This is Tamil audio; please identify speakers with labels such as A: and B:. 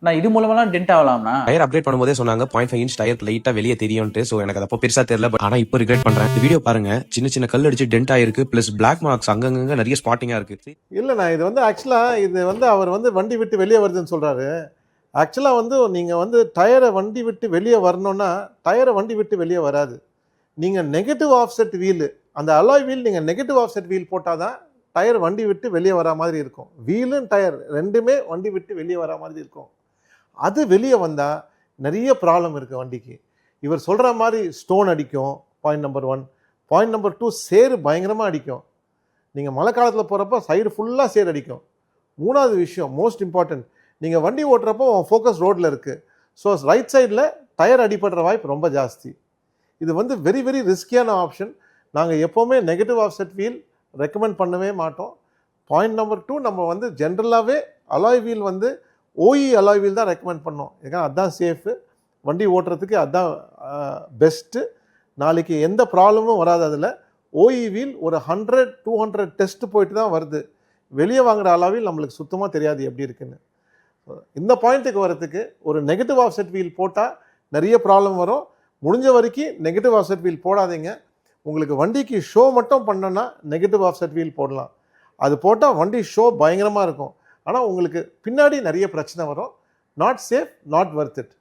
A: நான் இது மூலமெல்லாம் டென்ட் ஆகலாம்னா?
B: டயர் அப்கிரேட் பண்ணும்போதே சொன்னாங்க 0.5 இன்ச் டயர் லைட்டா வெளியே தெரியும்ட்டு. சோ எனக்கு அது அப்போ பெருசா தெரியல. பட் ஆனா இப்போ ரிக்ரெட் பண்றேன். இந்த வீடியோ பாருங்க, சின்ன சின்ன கல் அடிச்சு டென்ட் ஆயிருக்கு. பிளஸ் பிளாக் மார்க்ஸ் அங்கங்க நிறைய ஸ்பாட்டிங்கா இருக்கு.
C: இல்லைண்ணா, இது வந்து ஆக்சுவலாக இது வந்து அவர் வந்து வண்டி விட்டு வெளியே வருதுன்னு சொல்கிறாரு. ஆக்சுவலாக வந்து நீங்கள் வந்து டயரை வண்டி விட்டு வெளியே வரணுன்னா டயரை வண்டி விட்டு வெளியே வராது. நீங்கள் நெகட்டிவ் ஆஃப்செட் வீலு, அந்த அலாய் வீல் நீங்கள் நெகட்டிவ் ஆஃப்செட் வீல் போட்டால் தான் டயர் வண்டி விட்டு வெளியே வரா மாதிரி இருக்கும். வீலும் டயர் ரெண்டுமே வண்டி விட்டு வெளியே வரா மாதிரி இருக்கும். அது வெளியே வந்தால் நிறைய ப்ராப்ளம் இருக்குது வண்டிக்கு. இவர் சொல்கிற மாதிரி ஸ்டோன் அடிக்கும், பாயிண்ட் நம்பர் 1. பாயிண்ட் நம்பர் 2, சேறு பயங்கரமாக அடிக்கும். நீங்கள் மழை காலத்தில் போகிறப்ப சைடு ஃபுல்லாக சேர் அடிக்கும். 3வது விஷயம் மோஸ்ட் இம்பார்ட்டன்ட், நீங்கள் வண்டி ஓட்டுறப்போ ஃபோக்கஸ் ரோட்டில் இருக்குது. ஸோ ரைட் சைடில் டயர் அடிபடுற வாய்ப்பு ரொம்ப ஜாஸ்தி. இது வந்து வெரி வெரி ரிஸ்கியான ஆப்ஷன். நாங்கள் எப்போவுமே நெகட்டிவ் ஆஃப்செட் வீல் ரெக்கமெண்ட் பண்ணவே மாட்டோம். பாயிண்ட் நம்பர் 2, நம்ம வந்து ஜென்ரலாகவே அலாய் வீல் வந்து ஓஇ அலாய் வீல் தான் ரெக்கமெண்ட் பண்ணோம். ஏன்னா அதுதான் சேஃபு, வண்டி ஓட்டுறதுக்கு அதுதான் பெஸ்ட்டு. நாளைக்கு எந்த ப்ராப்ளமும் வராது. அதில் ஓஇ வீல் ஒரு 100-200 டெஸ்ட் போயிட்டு தான் வருது. வெளியே வாங்குகிற அலாவில் நம்மளுக்கு சுத்தமாக தெரியாது எப்படி இருக்குன்னு. இந்த பாயிண்ட்டுக்கு வரத்துக்கு ஒரு நெகட்டிவ் ஆஃப்செட் வீல் போட்டால் நிறைய ப்ராப்ளம் வரும். முடிஞ்ச வரைக்கும் நெகட்டிவ் ஆஃப்செட் வீல் போடாதீங்க. உங்களுக்கு வண்டிக்கு ஷோ மட்டும் பண்ணோன்னா நெகட்டிவ் ஆஃப்செட் வீல் போடலாம். அது போட்டால் வண்டி ஷோ பயங்கரமாக இருக்கும். ஆனால் உங்களுக்கு பின்னாடி நிறைய பிரச்சனை வரும். Not safe, not worth it.